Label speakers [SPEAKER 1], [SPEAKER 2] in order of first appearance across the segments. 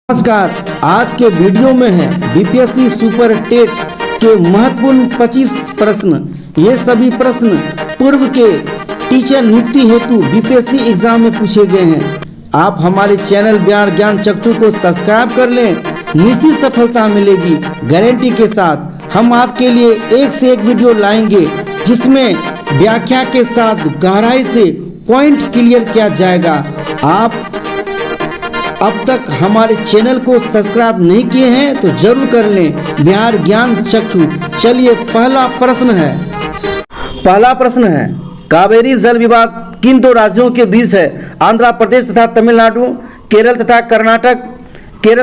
[SPEAKER 1] नमस्कार। आज के वीडियो में है बीपीएससी सुपर टेट के महत्वपूर्ण 25 प्रश्न। ये सभी प्रश्न पूर्व के टीचर नियुक्ति हेतु बीपीएससी एग्जाम में पूछे गए हैं। आप हमारे चैनल बिहार ज्ञान चक्षु को सब्सक्राइब कर लें, निश्चित सफलता मिलेगी गारंटी के साथ। हम आपके लिए एक से एक वीडियो लाएंगे जिसमें व्याख्या के साथ गहराई से पॉइंट क्लियर किया जाएगा। आप अब तक हमारे चैनल को सब्सक्राइब नहीं किए हैं तो जरूर कर लें। बिहार ज्ञान चक्षु। चलिए पहला प्रश्न है कावेरी जल विवाद किन दो राज्यों के बीच है? आंध्र प्रदेश तथा तमिलनाडु, केरल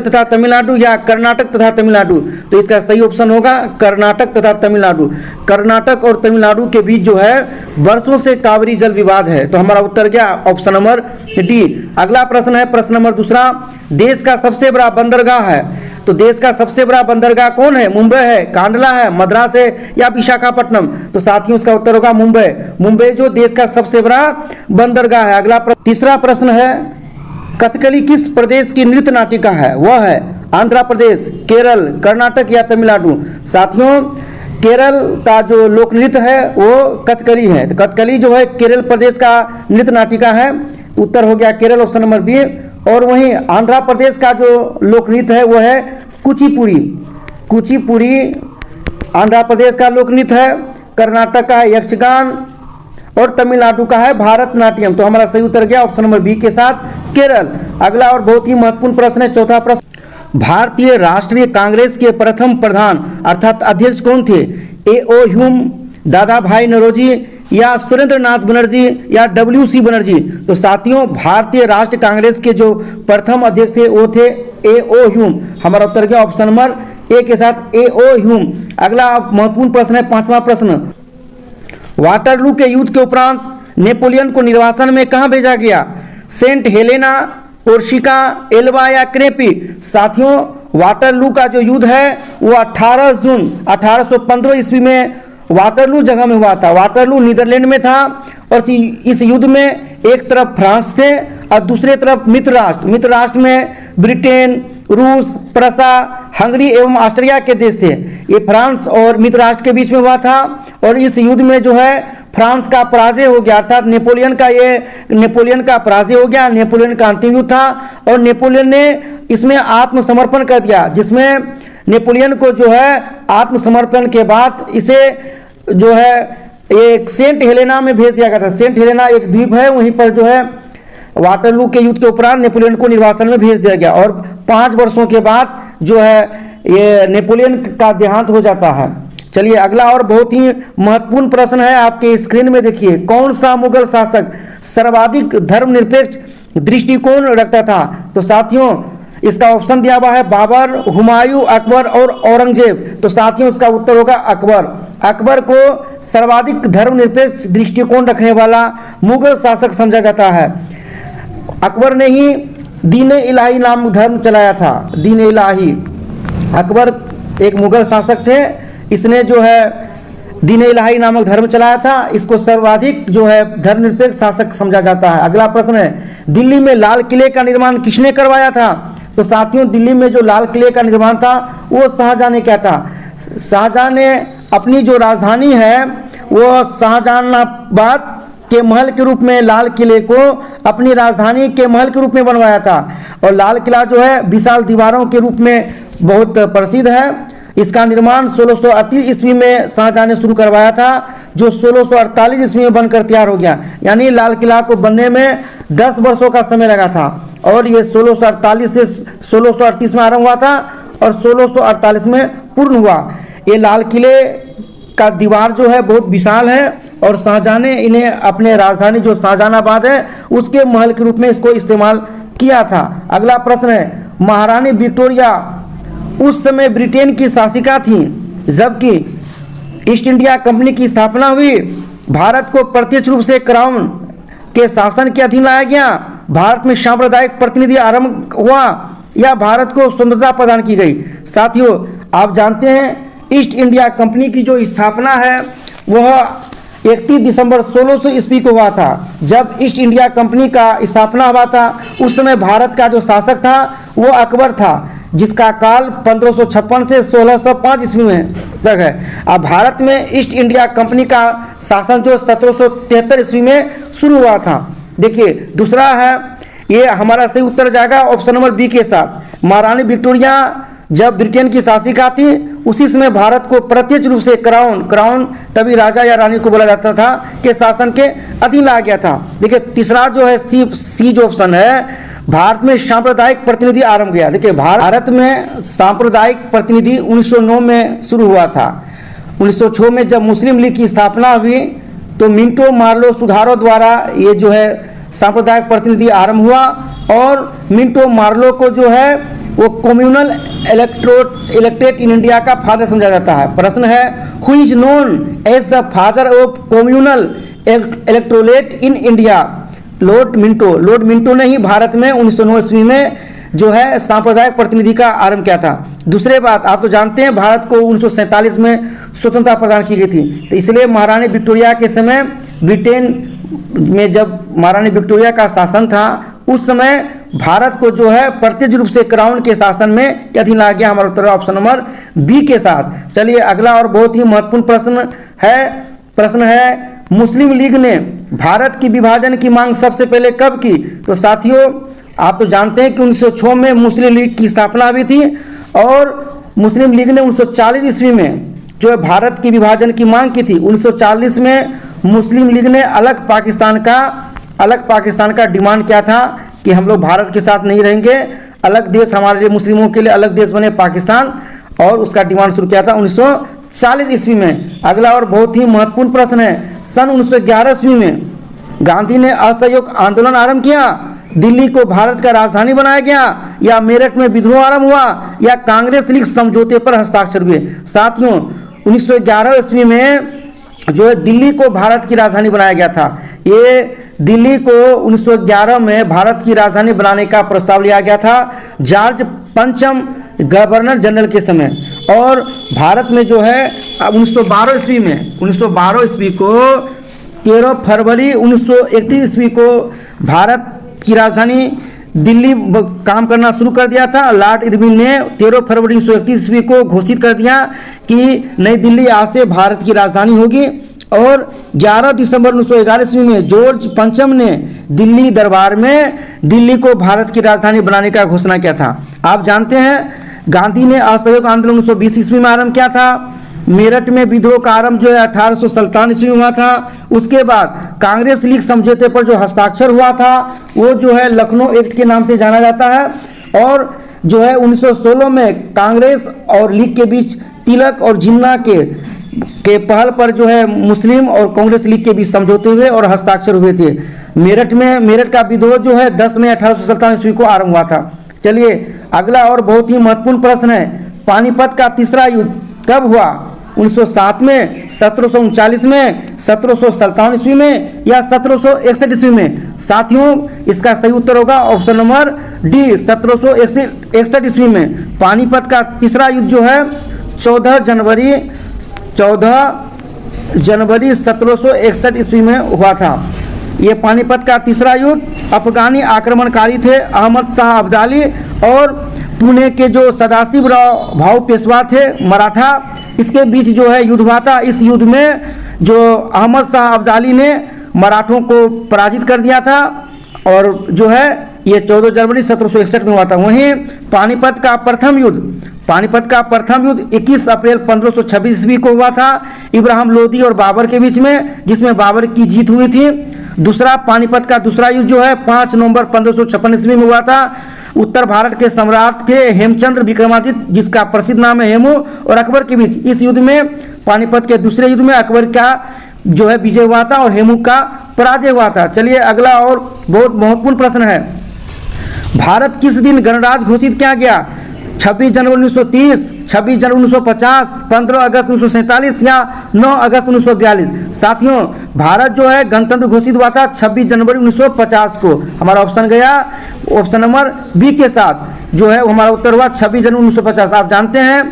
[SPEAKER 1] तथा तमिलनाडु या कर्नाटक तथा तमिलनाडु। तो इसका सही ऑप्शन होगा कर्नाटक तथा तमिलनाडु। कर्नाटक और तमिलनाडु के बीच जो है वर्षों से कावेरी जल विवाद है। तो हमारा उत्तर क्या? Option number D. अगला प्रश्न है प्रश्न नंबर दूसरा। देश का सबसे बड़ा बंदरगाह है। तो देश का सबसे बड़ा बंदरगाह कौन है? मुंबई है, कांडला है, मद्रास है या विशाखापट्टनम। तो साथियों इसका उत्तर होगा मुंबई। मुंबई जो देश का सबसे बड़ा बंदरगाह है। अगला तीसरा प्रश्न है कथकली किस प्रदेश की नृत्य नाटिका है? वह है आंध्र प्रदेश, केरल, कर्नाटक या तमिलनाडु। साथियों केरल का जो लोक नृत्य है वो कथकली है। तो कथकली जो है केरल प्रदेश का नृत्य नाटिका है। उत्तर हो गया केरल, ऑप्शन नंबर बी। और वहीं आंध्र प्रदेश का जो लोक नृत्य है वो है कुचिपुड़ी। कुचिपुड़ी आंध्र प्रदेश का लोक नृत्य है। कर्नाटक का है यक्षगान और तमिलनाडु का है भारतनाट्यम। तो हमारा सही उत्तर गया ऑप्शन नंबर बी के साथ केरल। अगला और बहुत ही महत्वपूर्ण प्रश्न है चौथा प्रश्न। भारतीय राष्ट्रीय कांग्रेस के प्रथम प्रधान अर्थात अध्यक्ष कौन थे? ए.ओ. ह्यूम, दादा भाई नौरोजी या सुरेंद्र नाथ बनर्जी या W.C. बनर्जी। तो साथियों भारतीय राष्ट्रीय कांग्रेस के जो प्रथम अध्यक्ष थे वो थे ए.ओ. ह्यूम। हमारा उत्तर गया ऑप्शन नंबर ए के साथ ए.ओ. ह्यूम। अगला महत्वपूर्ण प्रश्न है पांचवा प्रश्न। वाटरलू के युद्ध के उपरांत नेपोलियन को निर्वासन में कहां भेजा गया? सेंट हेलेना, कोर्सिका, एल्बा या क्रेपी। साथियों वाटरलू का जो युद्ध है वो 18 जून 1815 ईस्वी में वाटरलू जगह में हुआ था। वाटरलू नीदरलैंड में था और इस युद्ध में एक तरफ फ्रांस थे और दूसरे तरफ मित्र राष्ट्र में ब्रिटेन, रूस, प्रसा, हंगरी एवं ऑस्ट्रिया के देश थे। ये फ्रांस और मित्र राष्ट्र के बीच में हुआ था और इस युद्ध में जो है फ्रांस का पराजय हो गया अर्थात नेपोलियन का पराजय हो गया। नेपोलियन का अंतिम युद्ध था और नेपोलियन ने इसमें आत्मसमर्पण कर दिया, जिसमें नेपोलियन को जो है आत्मसमर्पण के बाद इसे जो है एक सेंट हेलेना में भेज दिया गया था। सेंट हेलेना एक द्वीप है, वहीं पर जो है वाटरलू के युद्ध के उपरांत नेपोलियन को निर्वासन में भेज दिया गया और 5 वर्षों के बाद जो है ये नेपोलियन का देहांत हो जाता है। चलिए अगला और बहुत ही महत्वपूर्ण प्रश्न है, आपके स्क्रीन में देखिए। कौन सा मुगल शासक सर्वाधिक धर्मनिरपेक्ष दृष्टिकोण रखता था? तो साथियों इसका ऑप्शन दिया हुआ है बाबर, हुमायूं, अकबर और औरंगजेब। तो साथियों इसका उत्तर होगा अकबर। अकबर को सर्वाधिक धर्मनिरपेक्ष दृष्टिकोण रखने वाला मुगल शासक समझा जाता है। अकबर ने ही दीन इलाही नाम धर्म चलाया था। दीन इलाही अकबर एक मुगल शासक थे, इसने जो है दीन इलाही नामक धर्म चलाया था। इसको सर्वाधिक जो है धर्मनिरपेक्ष शासक समझा जाता है। अगला प्रश्न है दिल्ली में लाल किले का निर्माण किसने करवाया था? तो साथियों दिल्ली में जो लाल किले का निर्माण था वो शाहजहां ने किया था। शाहजहां ने अपनी जो राजधानी है वो शाहजहानाबाद के महल के रूप में लाल किले को अपनी राजधानी के महल के रूप में बनवाया था। और लाल किला जो है विशाल दीवारों के रूप में बहुत प्रसिद्ध है। इसका निर्माण 1638 ईस्वी में शाहजहां ने शुरू करवाया था, जो 1648 ईस्वी में बनकर तैयार हो गया। यानी लाल किला को बनने में 10 वर्षों का समय लगा था और ये 1648 से 1638 में आरंभ हुआ था और 1648 में पूर्ण हुआ। ये लाल किले का दीवार जो है बहुत विशाल है और शाहजहां ने इन्हें अपने राजधानी जो शाहजहानाबाद है उसके महल के रूप में इसको इस्तेमाल किया था। अगला प्रश्न है महारानी विक्टोरिया उस समय ब्रिटेन की शासिका थी जबकि ईस्ट इंडिया कंपनी की स्थापना हुई। भारत को प्रत्यक्ष रूप से क्राउन के शासन के अधीन लाया गया। भारत में सांप्रदायिक प्रतिनिधि आरंभ हुआ या भारत को स्वतंत्रता प्रदान की गई। साथियों आप जानते हैं ईस्ट इंडिया कंपनी की जो स्थापना है वह 31 दिसंबर 1600 ईस्वी को हुआ था, जब ईस्ट इंडिया कंपनी का स्थापना हुआ था। उस समय भारत का जो शासक था वो अकबर था, जिसका काल 1556 से 1605 ईस्वी में तक है। अब भारत में ईस्ट इंडिया कंपनी का शासन जो 1773 ईस्वी में शुरू हुआ था। देखिए दूसरा है, ये हमारा सही उत्तर जाएगा ऑप्शन नंबर बी के साथ। महारानी विक्टोरिया जब ब्रिटेन की शासिका थी, उसी समय भारत को प्रत्यक्ष रूप से क्राउन तभी राजा या रानी को बोला जाता था के शासन के अधीन लाया गया था। देखिए तीसरा जो है सी जो ऑप्शन है, भारत में सांप्रदायिक प्रतिनिधि आरंभ किया। देखिए भारत में सांप्रदायिक प्रतिनिधि 1909 में शुरू हुआ था। 1906 में जब मुस्लिम लीग की स्थापना हुई तो मिंटो मार्लो सुधारो द्वारा ये जो है सांप्रदायिक प्रतिनिधि आरंभ हुआ, और मिंटो मार्लो को जो है वो कम्युनल इलेक्टेड इन इंडिया का फादर समझा जाता है। प्रश्न है, who is known as the father of communal electorate in India? Lord Minto ने ही भारत में 1909 ईस्वी में जो है सांप्रदायिक प्रतिनिधि का आरंभ किया था। दूसरे बात, आप तो जानते हैं भारत को 1947 में स्वतंत्रता प्रदान की गई थी, तो इसलिए महारानी विक्टोरिया के समय ब्रिटेन में जब महारानी विक्टोरिया का शासन था, उस समय भारत को जो है प्रत्यक्ष रूप से क्राउन के शासन में अधीन लाया गया। हमारा उत्तर ऑप्शन नंबर बी के साथ। चलिए अगला और बहुत ही महत्वपूर्ण प्रश्न है, मुस्लिम लीग ने भारत की विभाजन की मांग सबसे पहले कब की? तो साथियों आप तो जानते हैं कि 1906 में मुस्लिम लीग की स्थापना हुई थी, और मुस्लिम लीग ने 1940 ईस्वी में जो है भारत की विभाजन की मांग की थी। 1940 में मुस्लिम लीग ने अलग पाकिस्तान का डिमांड किया था कि हम लोग भारत के साथ नहीं रहेंगे, अलग देश हमारे लिए, मुस्लिमों के लिए अलग देश बने पाकिस्तान, और उसका डिमांड शुरू किया था 1940 ईस्वी में। अगला और बहुत ही महत्वपूर्ण प्रश्न है, सन 1911 ईस्वी में गांधी ने असहयोग आंदोलन आरंभ किया, दिल्ली को भारत का राजधानी बनाया गया, या मेरठ में विद्रोह आरंभ हुआ, या कांग्रेस लीग समझौते पर हस्ताक्षर हुए? साथियों 1911 ईस्वी में जो है दिल्ली को भारत की राजधानी बनाया गया था। ये दिल्ली को 1911 में भारत की राजधानी बनाने का प्रस्ताव लिया गया था जॉर्ज पंचम गवर्नर जनरल के समय। और भारत में जो है 1912 ईस्वी को 13 फरवरी 1931 ईस्वी को भारत की राजधानी दिल्ली काम करना शुरू कर दिया था। लॉर्ड इरविन ने 13 फरवरी 1931 ईस्वी को घोषित कर दिया कि नई दिल्ली आज से भारत की राजधानी होगी। और 11 दिसंबर 1911 ईस्वी में जॉर्ज पंचम ने दिल्ली दरबार में दिल्ली को भारत की राजधानी बनाने का घोषणा किया था। आप जानते हैं गांधी ने असहयोग आंदोलन 1920 ईस्वी में आरंभ किया था। मेरठ में विद्रोह का आरंभ जो है 1857 ईस्वी में हुआ था। उसके बाद कांग्रेस लीग समझौते पर जो हस्ताक्षर हुआ था वो जो है लखनऊ एक्ट के नाम से जाना जाता है। और जो है 1916 में कांग्रेस और लीग के बीच तिलक और जिन्ना के पहल पर जो है मुस्लिम और कांग्रेस लीग के बीच समझौते हुए और हस्ताक्षर हुए थे। मेरठ का विद्रोह जो है 10 मई 1857 ईस्वी को आरंभ हुआ था। चलिए अगला और बहुत ही महत्वपूर्ण प्रश्न है, पानीपत का तीसरा युद्ध कब हुआ? 1907 में, 1739 में, 1757 ईस्वी में, या 1761 ईस्वी में? साथियों इसका सही उत्तर होगा ऑप्शन नंबर डी, 1761 ईस्वी में। पानीपत का तीसरा युद्ध जो है 14 जनवरी 1761 ईस्वी में हुआ था। ये पानीपत का तीसरा युद्ध अफगानी आक्रमणकारी थे अहमद शाह अब्दाली और पुणे के जो सदाशिव राव भाऊ पेशवा थे मराठा, इसके बीच जो है युद्ध हुआ था। इस युद्ध में जो अहमद शाह अब्दाली ने मराठों को पराजित कर दिया था और जो है ये 14 जनवरी 1761 में हुआ था। वहीं पानीपत का प्रथम युद्ध 21 अप्रैल 1526 ईस्वी को हुआ था इब्राहिम लोदी और बाबर के बीच में, जिसमें बाबर की जीत हुई थी। दूसरा पानीपत का दूसरा युद्ध जो है 5 नवंबर 1556 ईस्वी में हुआ था उत्तर भारत के सम्राट थे हेमचंद्र विक्रमादित्य, जिसका प्रसिद्ध नाम है हेमू, और अकबर के बीच। इस युद्ध में पानीपत के दूसरे युद्ध में अकबर का जो है विजय हुआ था और हेमू का पराजय हुआ था। चलिए अगला और बहुत महत्वपूर्ण प्रश्न है, भारत किस दिन गणराज्य घोषित किया गया? 26 जनवरी 1930, 26 जनवरी 1950, 15 अगस्त 1947 या 9 अगस्त 1942? साथियों भारत जो है गणतंत्र घोषित हुआ था 26 जनवरी 1950 को। हमारा ऑप्शन गया ऑप्शन नंबर बी के साथ, जो है हमारा उत्तर हुआ 26 जनवरी 1950। आप जानते हैं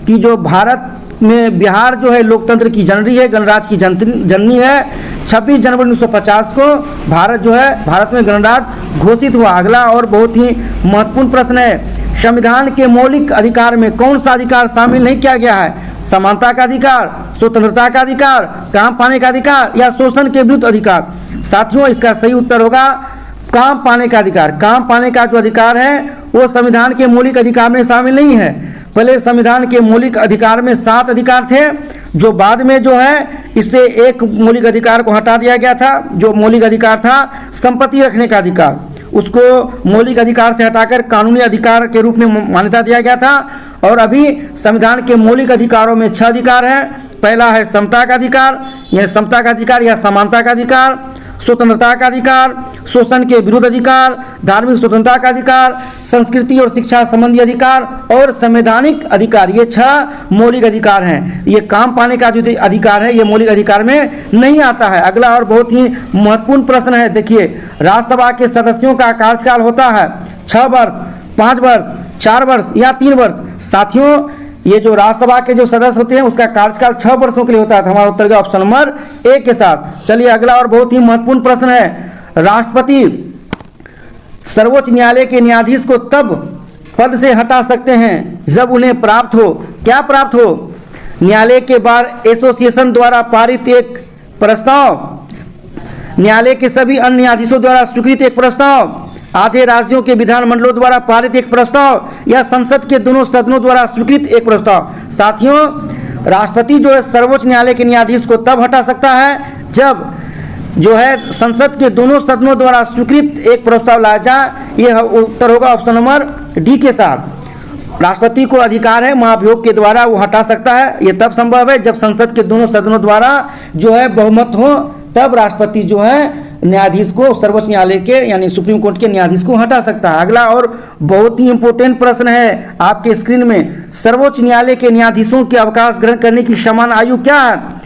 [SPEAKER 1] कि जो भारत में बिहार जो है लोकतंत्र की जननी है, गणराज्य की जननी है। 26 जनवरी 1950 को भारत में गणराज्य घोषित हुआ। अगला और बहुत ही महत्वपूर्ण प्रश्न है, संविधान के मौलिक अधिकार में कौन सा अधिकार शामिल नहीं किया गया है? समानता का अधिकार, स्वतंत्रता का अधिकार, काम पाने का अधिकार या शोषण के विरुद्ध अधिकार? साथियों, इसका सही उत्तर होगा काम पाने का अधिकार। काम पाने का जो अधिकार है वो संविधान के मौलिक अधिकार में शामिल नहीं है। पहले संविधान के मौलिक अधिकार में 7 अधिकार थे, जो बाद में जो है इससे एक मौलिक अधिकार को हटा दिया गया था। जो मौलिक अधिकार था संपत्ति रखने का अधिकार, उसको मौलिक अधिकार से हटाकर कानूनी अधिकार के रूप में मान्यता दिया गया था। और अभी संविधान के मौलिक अधिकारों में 6 अधिकार हैं। पहला है समता का अधिकार, यह समता का अधिकार या समानता का अधिकार, स्वतंत्रता का अधिकार, शोषण के विरुद्ध अधिकार, धार्मिक स्वतंत्रता का अधिकार, संस्कृति और शिक्षा संबंधी अधिकार और संवैधानिक अधिकार। ये 6 मौलिक अधिकार हैं। ये काम पाने का जो अधिकार है ये मौलिक अधिकार में नहीं आता है। अगला और बहुत ही महत्वपूर्ण प्रश्न है, देखिए, राज्यसभा के सदस्यों का कार्यकाल होता है 6 वर्ष, 5 वर्ष, 4 वर्ष या 3 वर्ष? साथियों, ये जो राज्यसभा के जो सदस्य होते हैं उसका कार्यकाल 6 वर्षों के लिए होता है। हमारा उत्तर का ऑप्शन नंबर ए के साथ। चलिए अगला और बहुत ही महत्वपूर्ण प्रश्न है, राष्ट्रपति सर्वोच्च न्यायालय के न्यायाधीश को तब पद से हटा सकते हैं जब उन्हें प्राप्त हो, क्या प्राप्त हो? न्यायालय के बार एसोसिएशन द्वारा पारित एक प्रस्ताव, न्यायालय के सभी अन्य न्यायाधीशों द्वारा स्वीकृत एक प्रस्ताव, आधे राज्यों के विधानमंडलों द्वारा पारित एक प्रस्ताव या संसद के दोनों सदनों द्वारा स्वीकृत एक प्रस्ताव? साथियों, राष्ट्रपति जो है सर्वोच्च न्यायालय के न्यायाधीश को तब हटा सकता है जब जो है संसद के दोनों सदनों द्वारा स्वीकृत एक प्रस्ताव लाया जाए। यह उत्तर होगा ऑप्शन नंबर डी के साथ। राष्ट्रपति को अधिकार है महाभियोग के द्वारा वो हटा सकता है। यह तब संभव है जब संसद के दोनों सदनों द्वारा जो है बहुमत हो, तब राष्ट्रपति जो है न्यायाधीश को सर्वोच्च न्यायालय के यानी सुप्रीम कोर्ट के न्यायाधीश को हटा सकता है। अगला और बहुत ही इंपॉर्टेंट प्रश्न है आपके स्क्रीन में, सर्वोच्च न्यायालय के न्यायाधीशों के अवकाश ग्रहण करने की समान आयु क्या है?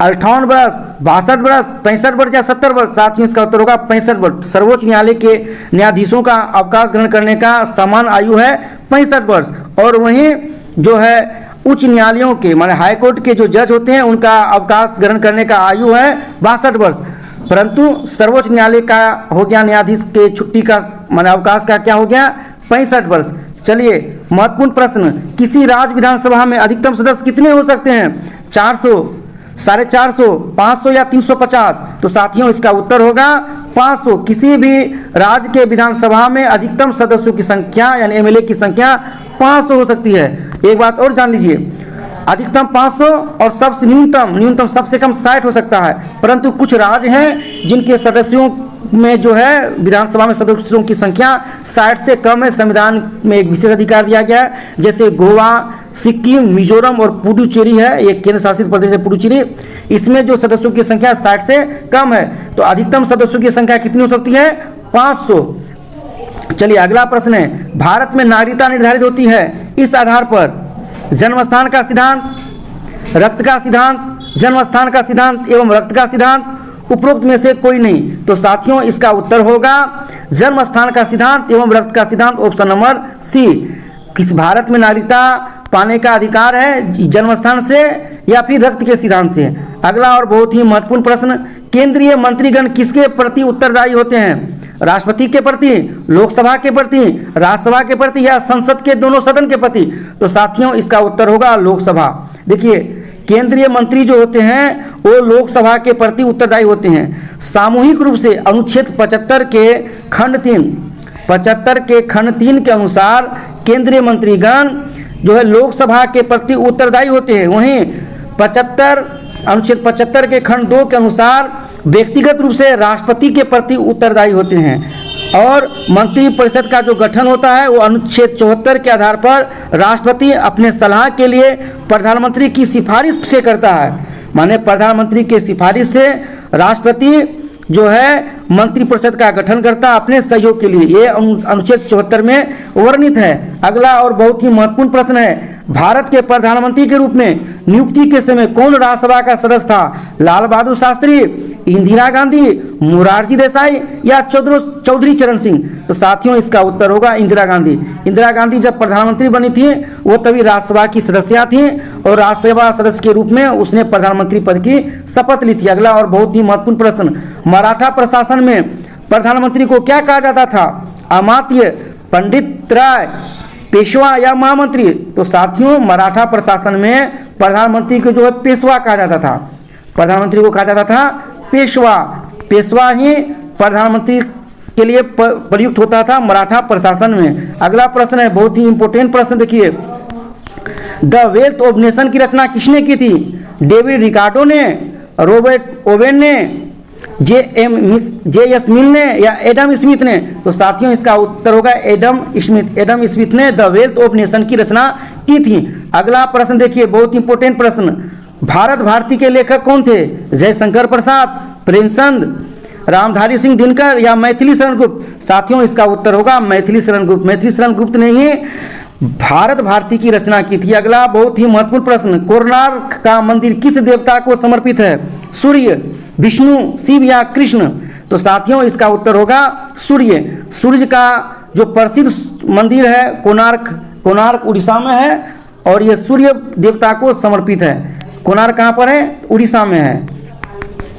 [SPEAKER 1] 58 वर्ष, 62 वर्ष, 65 वर्ष या 70 वर्ष? साथियों, इसका उत्तर होगा 65 वर्ष। सर्वोच्च न्यायालय के न्यायाधीशों का अवकाश ग्रहण करने का समान आयु है 65 वर्ष। और वहीं जो है उच्च न्यायालयों के माने हाईकोर्ट के जो जज होते हैं उनका अवकाश ग्रहण करने का आयु है 62 वर्ष। परंतु सर्वोच्च न्यायालय का हो गया न्यायाधीश के छुट्टी का माने अवकाश का क्या हो गया 65 वर्ष। चलिए महत्वपूर्ण प्रश्न, किसी राज्य विधानसभा में अधिकतम सदस्य कितने हो सकते हैं? 400, 450, 500 या 350? तो साथियों, इसका उत्तर होगा 500। किसी भी राज्य के विधानसभा में अधिकतम सदस्यों की संख्या यानी एमएलए की संख्या 500 हो सकती है। एक बात और जान लीजिए, अधिकतम 500 और सबसे न्यूनतम सबसे कम 60 हो सकता है। परंतु कुछ राज्य हैं जिनके सदस्यों में जो है विधानसभा में सदस्यों की संख्या 60 से कम है। संविधान में एक विशेष अधिकार दिया गया है, जैसे गोवा, सिक्किम, मिजोरम और पुडुचेरी है, ये केंद्र शासित प्रदेश है पुडुचेरी। इसमें जो सदस्यों की संख्या 60 से कम है। तो अधिकतम सदस्यों की संख्या कितनी हो सकती है? 500। चलिए अगला प्रश्न है, भारत में नागरिकता निर्धारित होती है इस आधार पर जन्मस्थान का सिद्धांत, रक्त का सिद्धांत, जन्मस्थान का सिद्धांत एवं रक्त का सिद्धांत, उपरोक्त में से कोई नहीं? तो साथियों, इसका उत्तर होगा जन्मस्थान का सिद्धांत एवं रक्त का सिद्धांत, ऑप्शन नंबर सी। किस भारत में नागरिकता पाने का अधिकार है जन्मस्थान से या फिर रक्त के सिद्धांत से? अगला और बहुत ही महत्वपूर्ण प्रश्न, केंद्रीय मंत्रीगण किसके प्रति उत्तरदायी होते हैं? राष्ट्रपति के प्रति, लोकसभा के प्रति, राज्यसभा के प्रति या संसद के दोनों सदन के प्रति? तो साथियों, इसका उत्तर होगा लोकसभा। देखिए, केंद्रीय मंत्री जो होते हैं वो लोकसभा के प्रति उत्तरदायी होते हैं। सामूहिक रूप से अनुच्छेद 75 के खंड 3 के अनुसार केंद्रीय मंत्रीगण जो है लोकसभा के प्रति उत्तरदायी होते हैं। वहीं अनुच्छेद 75 के खंड 2 के अनुसार व्यक्तिगत रूप से राष्ट्रपति के प्रति उत्तरदायी होते हैं। और मंत्रिपरिषद का जो गठन होता है वो अनुच्छेद 74 के आधार पर राष्ट्रपति अपने सलाह के लिए प्रधानमंत्री की सिफारिश से करता है। माने प्रधानमंत्री के सिफारिश से राष्ट्रपति जो है मंत्रिपरिषद का गठन करता है अपने सहयोग के लिए। ये अनुच्छेद 74 में वर्णित है। अगला और बहुत ही महत्वपूर्ण प्रश्न है, भारत के प्रधानमंत्री के रूप में नियुक्ति के समय कौन राज्यसभा का सदस्य था? लाल बहादुर शास्त्री, इंदिरा गांधी, मोरारजी देसाई या चौधरी चरण सिंह? तो साथियों इसका उत्तर होगा इंदिरा गांधी। इंदिरा गांधी जब प्रधानमंत्री बनी थी वो तभी राज्यसभा की सदस्य थी और राज्यसभा सदस्य के रूप में उसने प्रधानमंत्री पद की शपथ ली थी। अगला और बहुत ही महत्वपूर्ण प्रश्न, मराठा प्रशासन में प्रधानमंत्री को क्या कहा जाता था? अमात्य, पंडित राय, पेशवा या महामंत्री? तो साथियों मराठा प्रशासन में प्रधानमंत्री को जो है पेशवा कहा जाता था। प्रधानमंत्री को कहा जाता था पेशवा। पेशवा ही प्रधानमंत्री के लिए प्रयुक्त होता था मराठा प्रशासन में। अगला प्रश्न है बहुत ही इंपॉर्टेंट प्रश्न, देखिए, द वेल्थ ऑफ नेशन की रचना किसने की थी? डेविड रिकार्डो ने, रॉबर्ट ओवेन ने, जे.एस. मिल ने या एडम स्मिथ ने? तो साथियों इसका उत्तर होगा एडम स्मिथ। एडम स्मिथ ने द वेल्थ ऑफ नेशन की रचना की थी। अगला प्रश्न देखिए बहुत इंपॉर्टेंट प्रश्न, भारत भारती के लेखक कौन थे? जयशंकर प्रसाद, प्रेमचंद, रामधारी सिंह दिनकर या मैथिली शरण गुप्त? साथियों इसका उत्तर होगा मैथिली शरण गुप्त। मैथिली शरण गुप्त ने ही भारत भारती की रचना की थी। अगला बहुत ही महत्वपूर्ण प्रश्न, कोणार्क का मंदिर किस देवता को समर्पित है? सूर्य, विष्णु, शिव या कृष्ण? तो साथियों इसका उत्तर होगा सूर्य। सूर्य का जो प्रसिद्ध मंदिर है कोणार्क उड़ीसा में है और ये सूर्य देवता को समर्पित है। कोणार्क कहाँ पर है? उड़ीसा में है।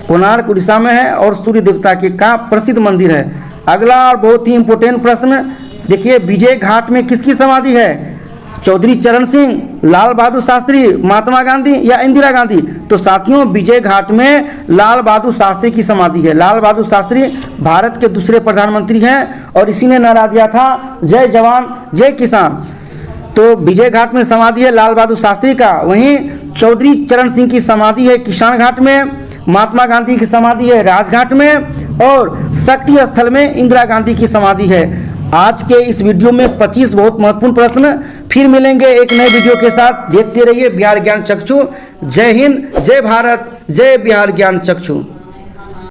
[SPEAKER 1] कोणार्क उड़ीसा में है और सूर्य देवता के का प्रसिद्ध मंदिर है। अगला और बहुत ही इंपॉर्टेंट प्रश्न देखिए, विजय घाट में किसकी समाधि है? चौधरी चरण सिंह, लाल बहादुर शास्त्री, महात्मा गांधी या इंदिरा गांधी? तो साथियों विजय घाट में लाल बहादुर शास्त्री की समाधि है। लाल बहादुर शास्त्री भारत के दूसरे प्रधानमंत्री हैं और इसी ने नारा दिया था जय जवान जय किसान। तो विजय घाट में समाधि है लाल बहादुर शास्त्री का। वहीं चौधरी चरण सिंह की समाधि है किसान घाट में, महात्मा गांधी की समाधि है राजघाट में और शक्ति स्थल में इंदिरा गांधी की समाधि है। आज के इस वीडियो में 25 बहुत महत्वपूर्ण प्रश्न। फिर मिलेंगे एक नए वीडियो के साथ। देखते रहिए बिहार ज्ञान चक्षु। जय हिंद, जय भारत, जय बिहार ज्ञान चक्षु।